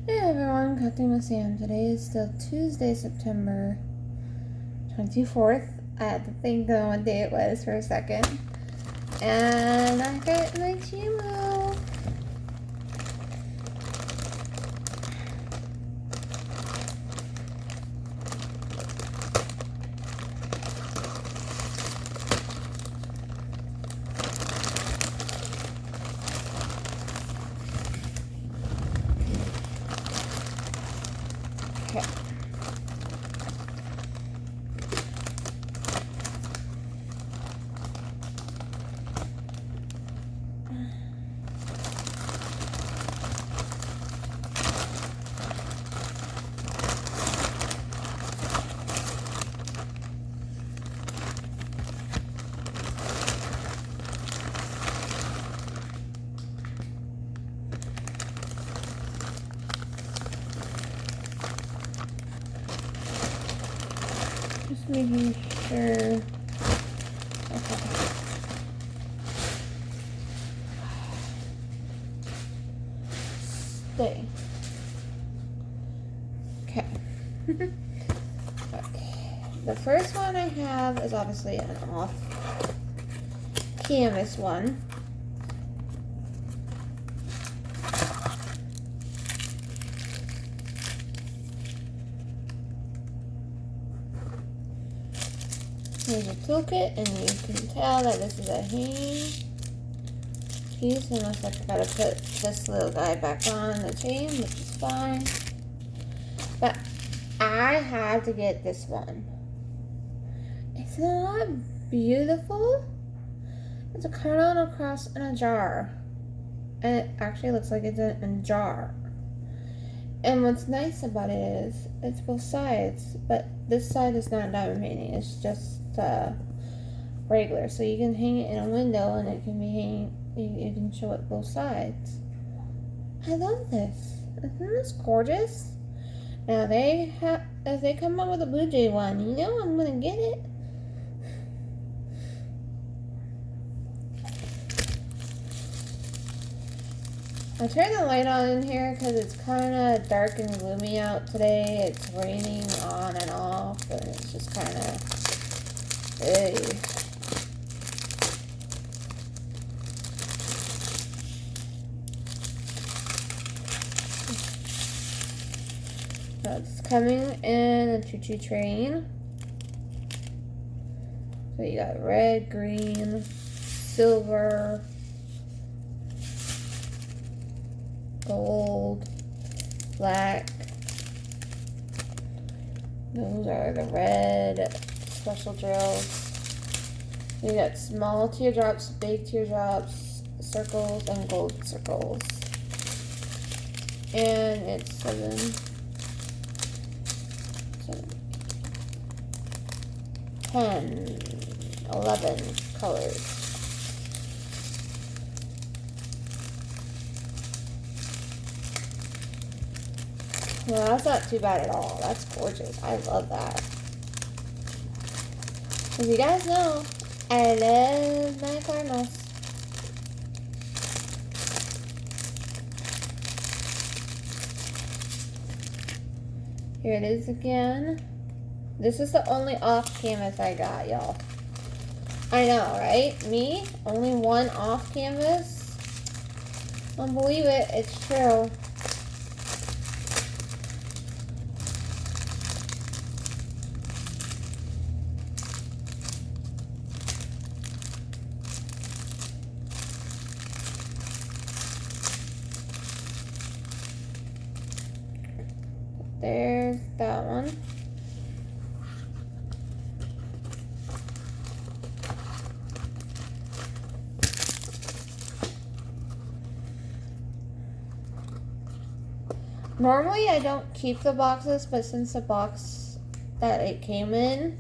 Hey everyone, Captain with Sam. Today is still Tuesday, September 24th. I had to think on what day it was for a second. And I got my temu. Okay. Just making sure. Okay. Stay. Okay. Okay. The first one I have is obviously an off canvas one. Here's a toolkit, and you can tell that this is a hanging piece, unless I gotta put this little guy back on the chain, which is fine. But I had to get this one. Isn't that beautiful? It's a cardinal cross in a jar. And it actually looks like it's in a jar. And what's nice about it is it's both sides, but this side is not diamond painting, it's just regular. So you can hang it in a window and it can be hanging, you can show it both sides. I love this. Isn't this gorgeous? Now if they come up with a Blue Jay one, you know I'm gonna get it. I turned the light on in here because it's kind of dark and gloomy out today. It's raining on and off, and it's just kind of, hey. It's coming in a choo-choo train. So you got red, green, silver, gold, black. Those are the red special drills. You got small teardrops, big teardrops, circles, and gold circles. And it's 10, 11 colors. Well, that's not too bad at all. That's gorgeous. I love that. As you guys know, I love my Cardinals. Here it is again. This is the only off canvas I got, y'all. I know, right? Me? Only one off canvas? Don't believe it. It's true. There's that one. Normally I don't keep the boxes, but since the box that it came in,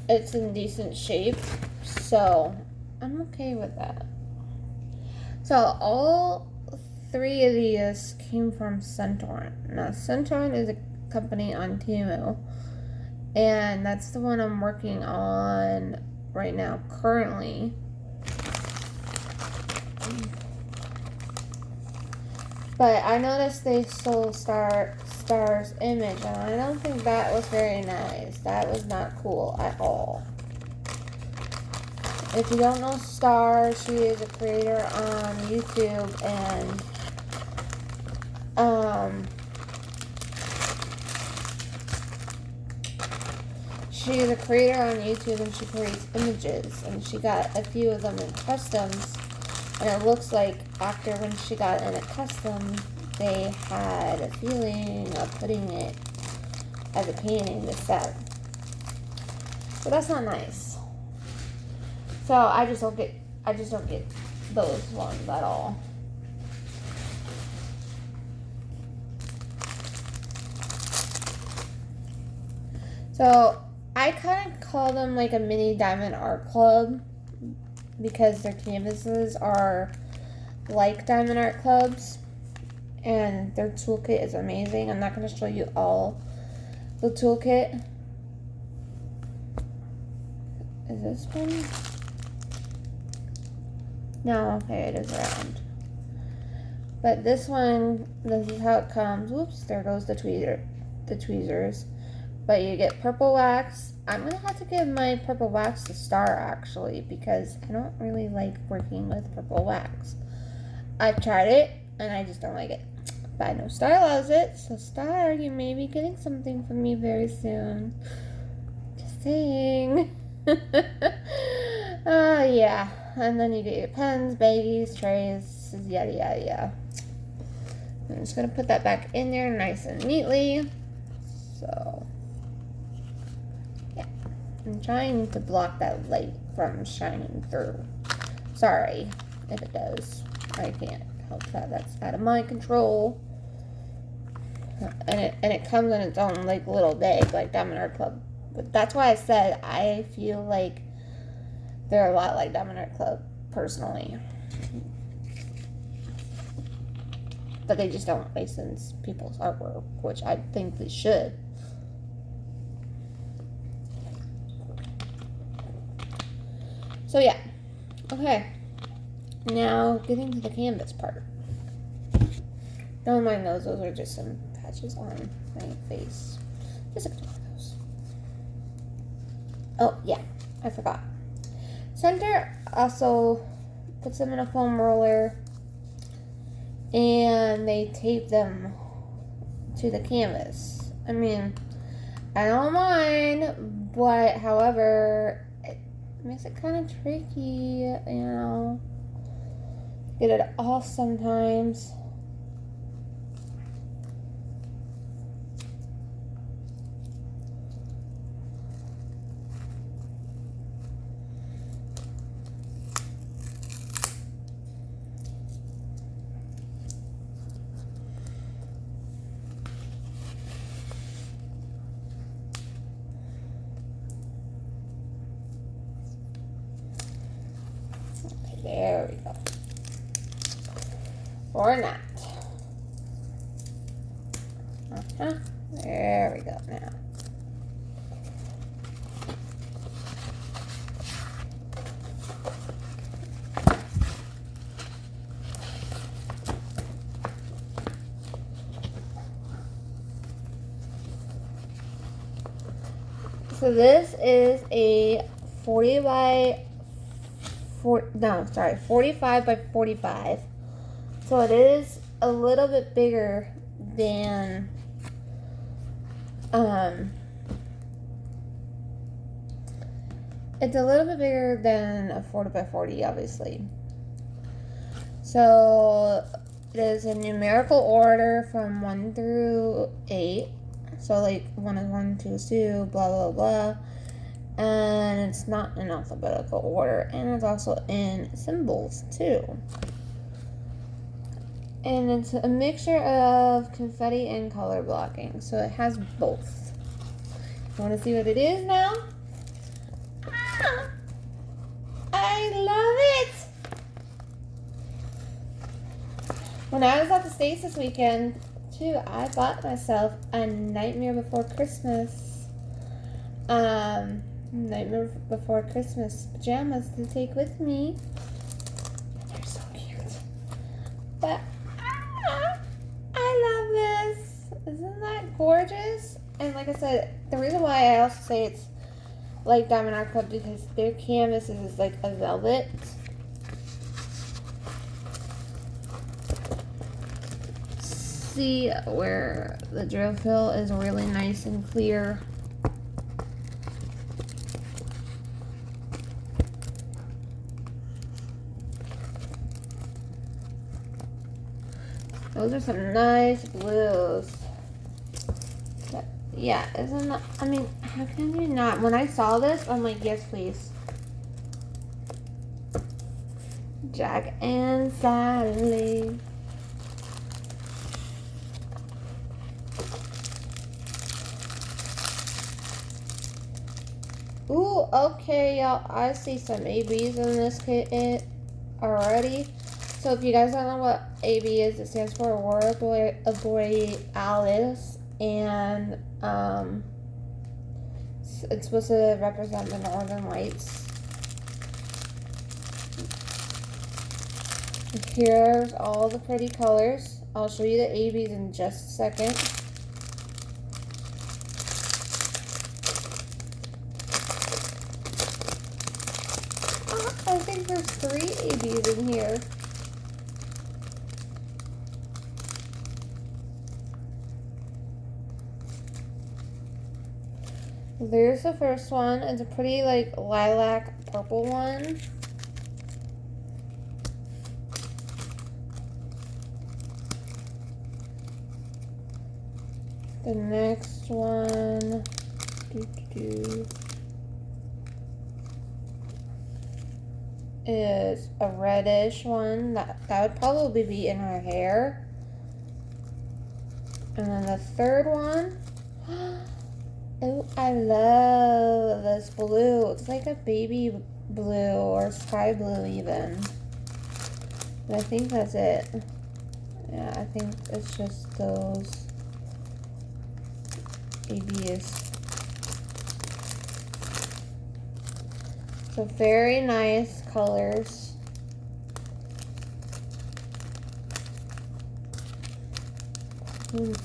it's in decent shape, so I'm okay with that. So all three of these came from Centaur. Now Centaur is a company on temu, and that's the one I'm working on right now currently. But I noticed they sold Star's image, and I don't think that was very nice. That was not cool at all. If you don't know Star, she is a creator on YouTube, and she is a creator on YouTube, and she creates images, and she got a few of them in customs. And it looks like after when she got in a custom, they had a feeling of putting it as a painting to sell. But that's not nice. So I just don't get those ones at all. So I kind of call them like a mini diamond art club, because their canvases are like diamond art clubs, and their toolkit is amazing. I'm not going to show you all the toolkit. Is this one? No, okay, it is round. But this one, this is how it comes. Whoops, there goes the tweezers. But you get purple wax. I'm going to have to give my purple wax to Star, actually, because I don't really like working with purple wax. I've tried it, and I just don't like it. But I know Star loves it, so Star, you may be getting something from me very soon. Just saying. Yeah. And then you get your pens, baggies, trays, yada, yada, yada. I'm just going to put that back in there nice and neatly. So... I'm trying to block that light from shining through. Sorry if it does. I can't help that. That's out of my control. And it comes in its own like little bag, like Diamond Art Club. But that's why I said I feel like they're a lot like Diamond Art Club personally. But they just don't license people's artwork, which I think they should. So yeah, okay, now getting to the canvas part. Don't mind those are just some patches on my face. Just a couple of those. Oh yeah, I forgot. Center also puts them in a foam roller, and they tape them to the canvas. I mean, I don't mind, but however, makes it kind of tricky, you know. Get it off sometimes. There we go. Or not. There we go now. So this is a 45 by 45. So it is a little bit bigger than it's a little bit bigger than a 40 by 40, obviously. So it is a numerical order from 1 through 8. So like 1 is 1, 2 is 2, blah blah blah. And it's not in alphabetical order, and it's also in symbols too. And it's a mixture of confetti and color blocking, so it has both. You want to see what it is now? Ah, I love it! When I was at the States this weekend, too, I bought myself a Nightmare Before Christmas Nightmare Before Christmas pajamas to take with me. They're so cute. But Isn't that gorgeous? And like I said, the reason why I also say it's like Diamond Art Club because their canvas is like a velvet. See where the drill fill is really nice and clear. Those are some nice blues. But yeah, isn't that, I mean, how can you not? When I saw this, I'm like, yes, please. Jack and Sally. Ooh, okay, y'all. I see some ABs in this kit already. So if you guys don't know what AB is, it stands for Aurora Borealis, and it's supposed to represent the Northern Lights. Here's all the pretty colors. I'll show you the ABs in just a second. I think there's 3 ABs in here. There's the first one. It's a pretty like lilac purple one. The next one is a reddish one. That would probably be in her hair. And then the third one, oh, I love this blue. It's like a baby blue or sky blue even. But I think that's it. Yeah, I think it's just those ABs. So very nice colors.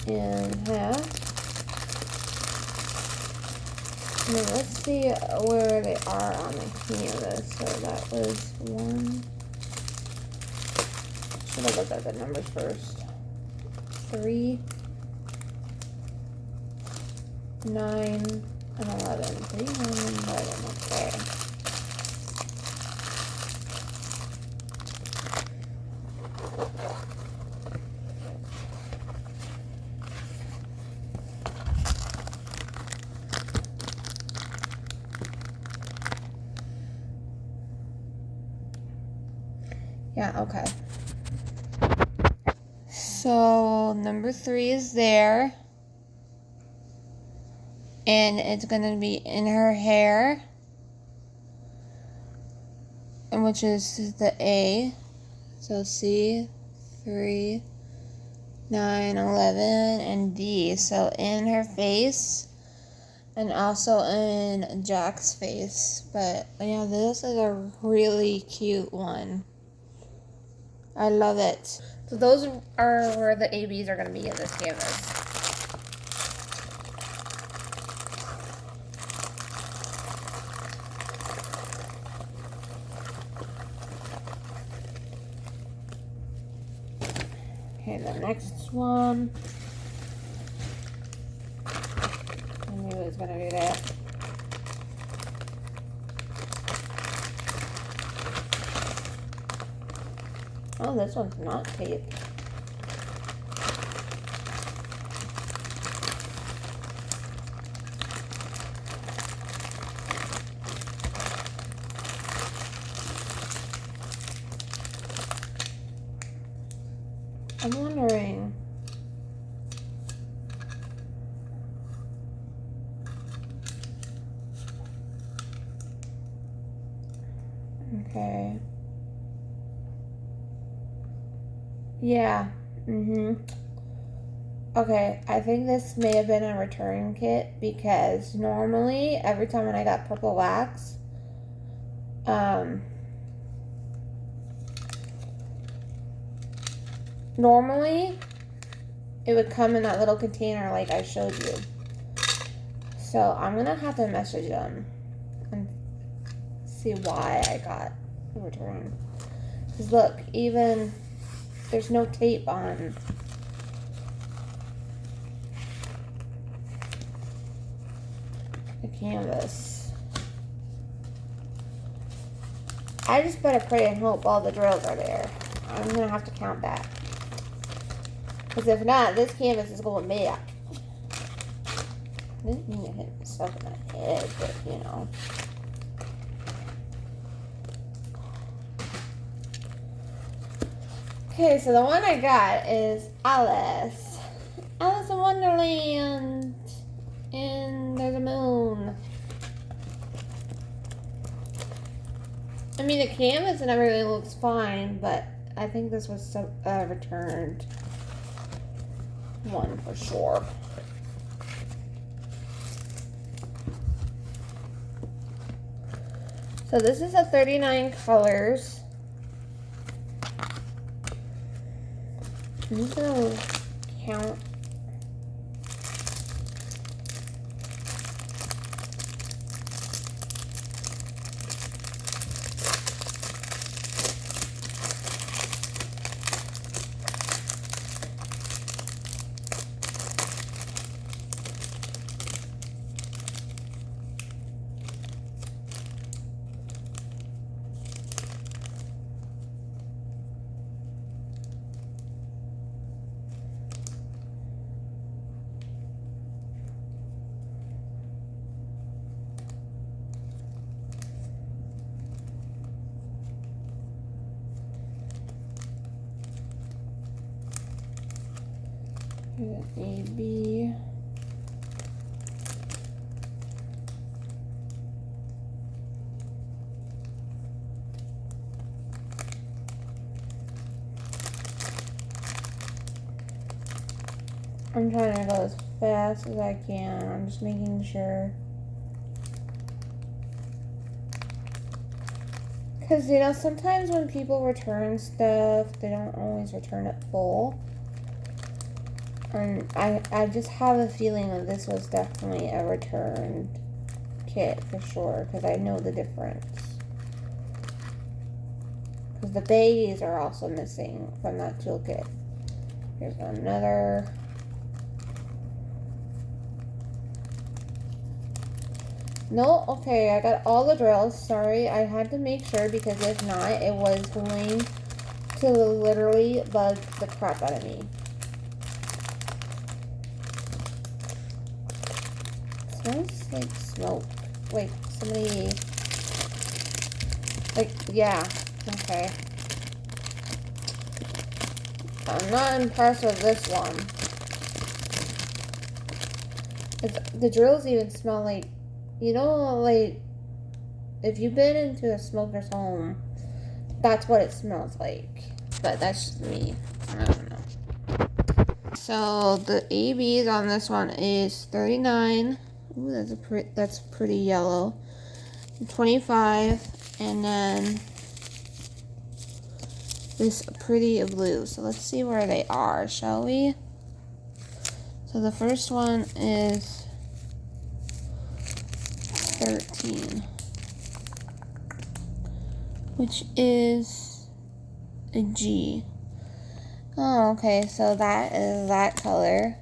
In half. Now let's see where they are on the canvas. So that was 1. Should have looked at the numbers first. 3, 9, and 11. 3, 9, and 11. Okay. Yeah, okay. So number 3 is there. And it's gonna be in her hair. And which is the A. So C, 3, 9, 11, and D. So in her face. And also in Jack's face. But yeah, this is a really cute one. I love it. So those are where the ABs are going to be in this canvas. Okay, the next one. I knew it was going to do that. Oh, this one's not tape. I'm wondering. Okay. Yeah. Okay, I think this may have been a return kit because normally every time when I got purple wax, normally it would come in that little container like I showed you. So I'm gonna have to message them and see why I got the return. Because look, even there's no tape on. The canvas. I just better pray and hope all the drills are there. I'm gonna have to count that. Because if not, this canvas is going back. I didn't mean to hit myself in the head, but you know. Okay, so the one I got is Alice. Alice in Wonderland. And there's a moon. I mean, the canvas and everything looks fine, but I think this was returned one for sure. So this is a 39 colors. I'm just gonna count. A, B. I'm trying to go as fast as I can. I'm just making sure. Because, you know, sometimes when people return stuff, they don't always return it full. And I just have a feeling that this was definitely a returned kit for sure, because I know the difference. Because the baggies are also missing from that toolkit. Here's another. No, okay, I got all the drills. Sorry, I had to make sure, because if not, it was going to literally bug the crap out of me. Smells like smoke. Wait, somebody... Like, yeah, okay. I'm not impressed with this one. The drills even smell like... You know, like... If you've been into a smoker's home, that's what it smells like. But that's just me. I don't know. So, the ABs on this one is 39. Ooh, that's pretty yellow. 25, and then this pretty blue. So let's see where they are, shall we? So the first one is 13, which is a G. Oh, okay, so that is that color.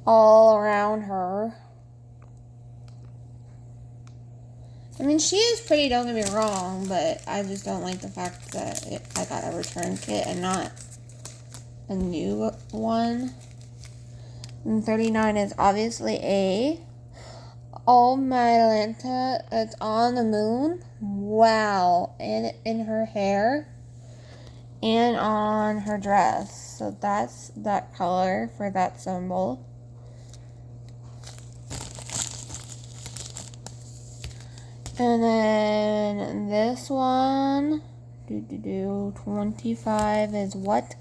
All around her. I mean, she is pretty, don't get me wrong, but I just don't like the fact that I got a return kit and not a new one. And 39 is obviously A. Oh, my Atlanta, it's on the moon. Wow. And in her hair. And on her dress. So that's that color for that symbol. And then this one, 25 is what?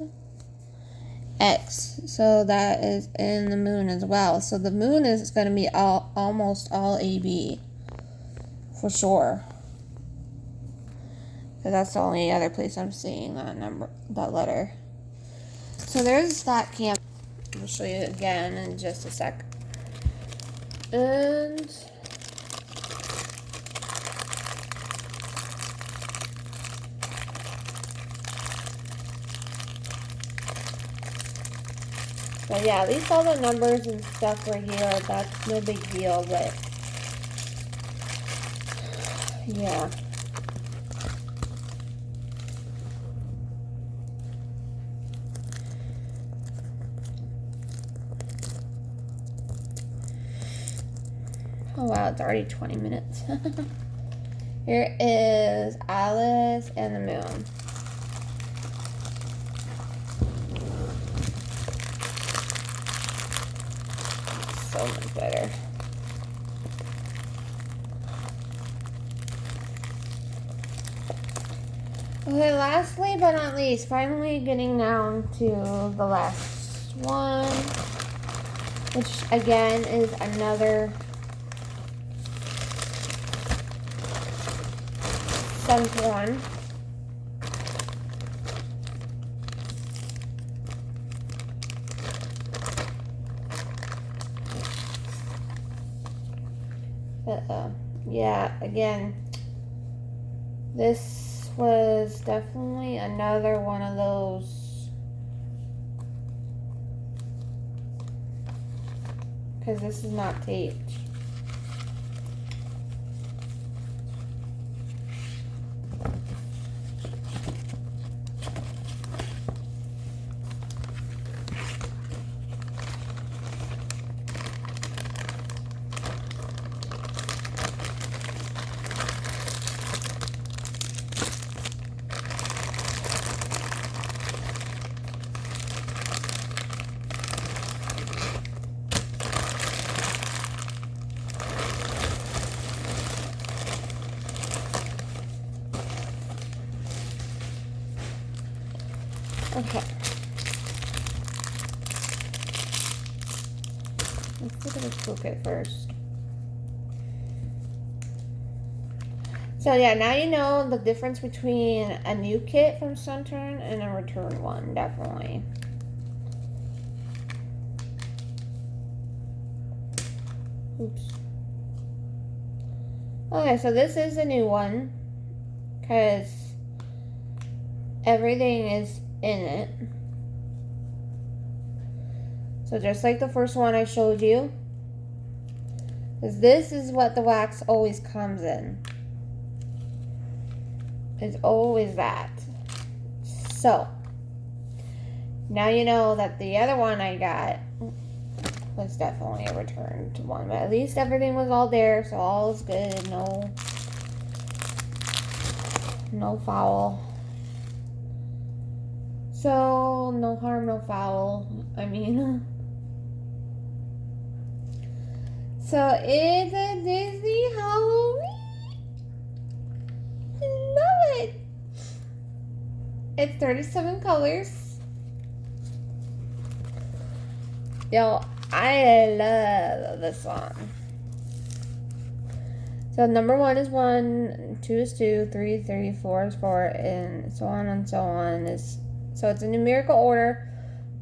X. So that is in the moon as well. So the moon is going to be almost all AB. For sure. Because that's the only other place I'm seeing that number, that letter. So there's that camp. I'll show you again in just a sec. And but yeah, at least all the numbers and stuff were here. That's no big deal, but yeah. Oh wow, it's already 20 minutes. Here is Alice and the Moon. So much better. Okay, lastly but not least, finally getting down to the last one, which again is another one. Yeah, again, this was definitely another one of those, because this is not taped. Okay. Let's look at this toolkit first. So yeah, now you know the difference between a new kit from Sunturn and a return one, definitely. Oops. Okay, so this is a new one, because everything is in it. So just like the first one I showed you, because this is what the wax always comes in. It's always that. So now you know that the other one I got was definitely a returned one, but at least everything was all there, so all is good. No foul. So no harm, no foul. I mean, so it's a Disney Halloween. Love it. It's 37 colors. Yo, I love this one. So number 1 is 1, 2 is 2, 3 is 3, 4 is 4, and so on and so on. So it's a numerical order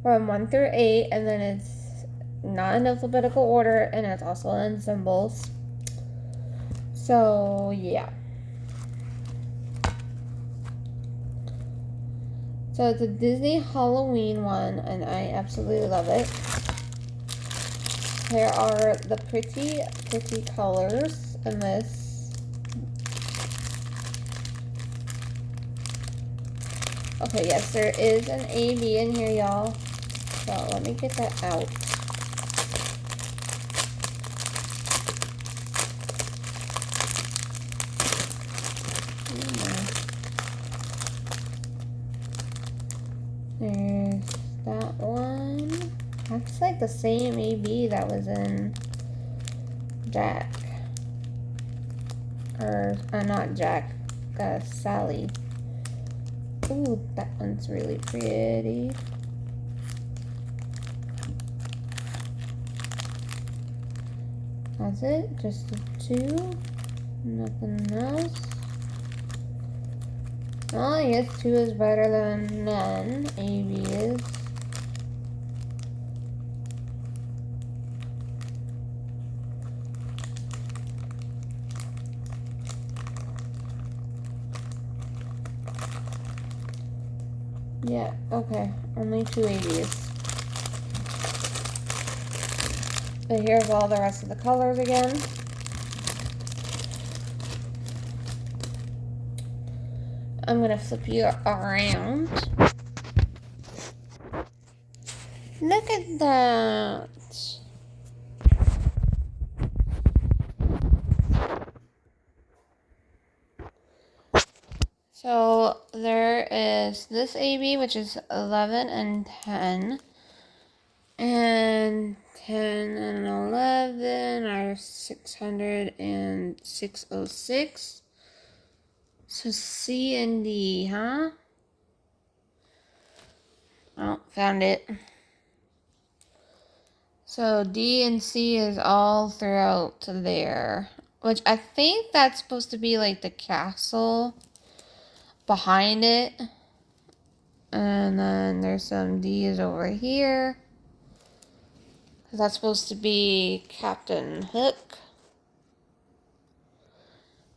from 1 through 8, and then it's not in alphabetical order, and it's also in symbols. So yeah. So it's a Disney Halloween one, and I absolutely love it. Here are the pretty colors in this. Okay, yes, there is an A-B in here, y'all. So let me get that out. There's that one. That's like the same A-B that was in Jack. Or not Jack, Sally. Ooh, that one's really pretty. That's it? Just the 2? Nothing else? Well, I guess 2 is better than none. A-B is. Yeah, okay. Only 2 ABs. But here's all the rest of the colors again. I'm going to flip you around. Look at that. So there is this AB, which is 11 and 10. And 10 and 11 are 600 and 606. So C and D, huh? Oh, found it. So D and C is all throughout there. Which I think that's supposed to be like the castle behind it. And then there's some D's over here. That's supposed to be Captain Hook.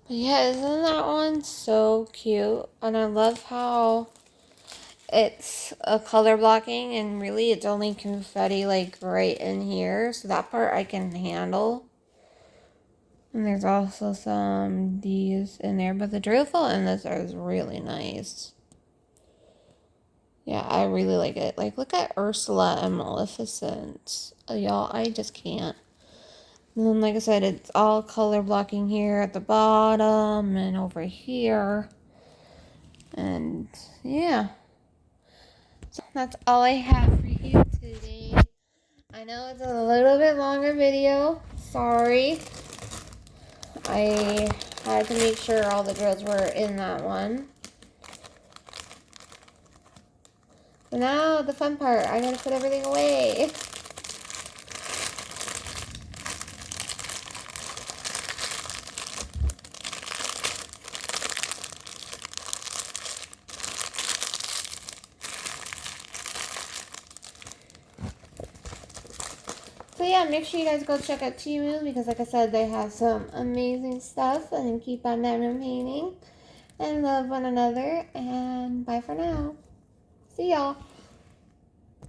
But yeah, isn't that one so cute? And I love how it's a color blocking and really it's only confetti like right in here. So that part I can handle. And there's also some D's in there. But the drizzle in this is really nice. Yeah, I really like it. Like, look at Ursula and Maleficent. Y'all, I just can't. And then, like I said, it's all color blocking here at the bottom and over here. And, yeah. So that's all I have for you today. I know it's a little bit longer video. Sorry. I had to make sure all the drills were in that one. But now, the fun part. I gotta put everything away. So yeah, make sure you guys go check out Temu because like I said, they have some amazing stuff and keep on diamond painting and love one another and bye for now. See y'all.